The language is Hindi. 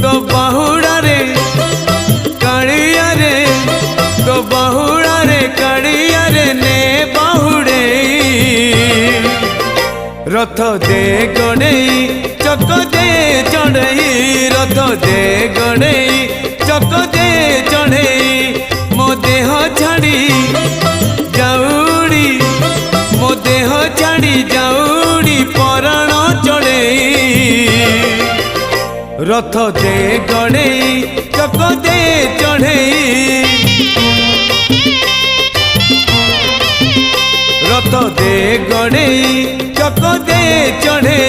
तो बाहुड़ा रे कालिया रे तो बाहुड़ा रे कालिया रे ने बाहुड़े रथ दे गणेई चक दे चढ़ई रथ दे गणेई चक दे चढ़ई मो देह छाड़ी जाऊड़ी मो देह छाड़ी जाऊड़ी पराण चढ़ई रथ दे गणेई चक दे चढ़ई रथ दे गणेई चक दे चढ़ई